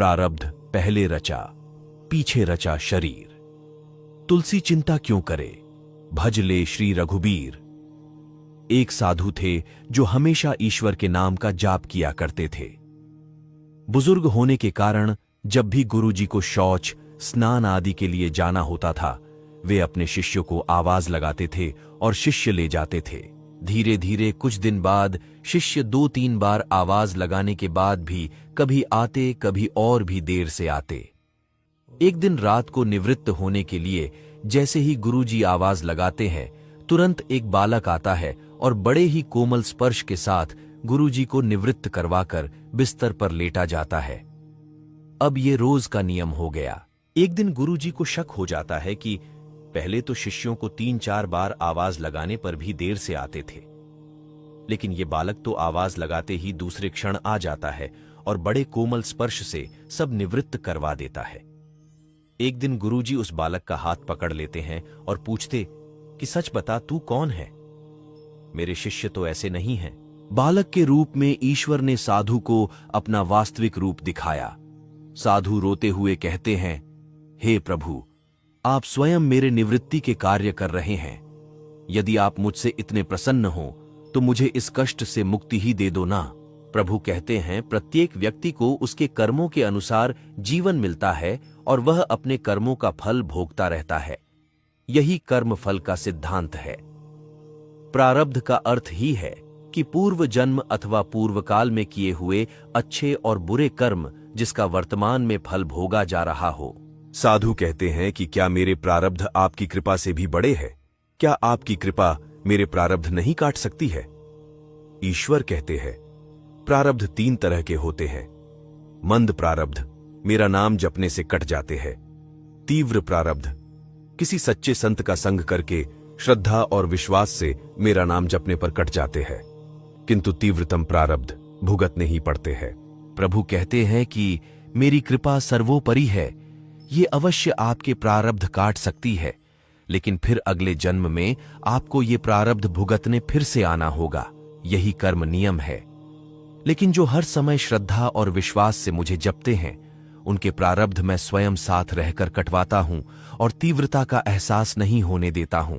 प्रारब्ध पहले रचा, पीछे रचा शरीर। तुलसी चिंता क्यों करे, भज ले श्री रघुबीर। एक साधु थे जो हमेशा ईश्वर के नाम का जाप किया करते थे। बुजुर्ग होने के कारण जब भी गुरुजी को शौच, स्नान आदि के लिए जाना होता था, वे अपने शिष्यों को आवाज लगाते थे और शिष्य ले जाते थे। धीरे धीरे कुछ दिन बाद शिष्य 2-3 बार आवाज लगाने के बाद भी कभी आते, कभी और भी देर से आते। एक दिन रात को निवृत्त होने के लिए जैसे ही गुरुजी आवाज लगाते हैं, तुरंत एक बालक आता है और बड़े ही कोमल स्पर्श के साथ गुरुजी को निवृत्त करवाकर बिस्तर पर लेटा जाता है। अब ये रोज का नियम हो गया। एक दिन गुरुजी को शक हो जाता है कि पहले तो शिष्यों को 3-4 बार आवाज लगाने पर भी देर से आते थे, लेकिन ये बालक तो आवाज लगाते ही दूसरे क्षण आ जाता है और बड़े कोमल स्पर्श से सब निवृत्त करवा देता है। एक दिन गुरुजी उस बालक का हाथ पकड़ लेते हैं और पूछते कि सच बता, तू कौन है? मेरे शिष्य तो ऐसे नहीं हैं। बालक के रूप में ईश्वर ने साधु को अपना वास्तविक रूप दिखाया। साधु रोते हुए कहते हैं, हे प्रभु, आप स्वयं मेरे निवृत्ति के कार्य कर रहे हैं। यदि आप मुझसे इतने प्रसन्न हो तो मुझे इस कष्ट से मुक्ति ही दे दो ना। प्रभु कहते हैं, प्रत्येक व्यक्ति को उसके कर्मों के अनुसार जीवन मिलता है और वह अपने कर्मों का फल भोगता रहता है। यही कर्म फल का सिद्धांत है। प्रारब्ध का अर्थ ही है कि पूर्व जन्म अथवा पूर्व काल में किए हुए अच्छे और बुरे कर्म जिसका वर्तमान में फल भोगा जा रहा हो। साधु कहते हैं कि क्या मेरे प्रारब्ध आपकी कृपा से भी बड़े हैं? क्या आपकी कृपा मेरे प्रारब्ध नहीं काट सकती है? ईश्वर कहते हैं, प्रारब्ध 3 तरह के होते हैं। मंद प्रारब्ध मेरा नाम जपने से कट जाते हैं। तीव्र प्रारब्ध किसी सच्चे संत का संग करके श्रद्धा और विश्वास से मेरा नाम जपने पर कट जाते हैं, किंतु तीव्रतम प्रारब्ध भुगतने ही पड़ते हैं। प्रभु कहते हैं कि मेरी कृपा सर्वोपरि है। ये अवश्य आपके प्रारब्ध काट सकती है, लेकिन फिर अगले जन्म में आपको ये प्रारब्ध भुगतने फिर से आना होगा। यही कर्म नियम है। लेकिन जो हर समय श्रद्धा और विश्वास से मुझे जपते हैं, उनके प्रारब्ध मैं स्वयं साथ रहकर कटवाता हूं और तीव्रता का एहसास नहीं होने देता हूं।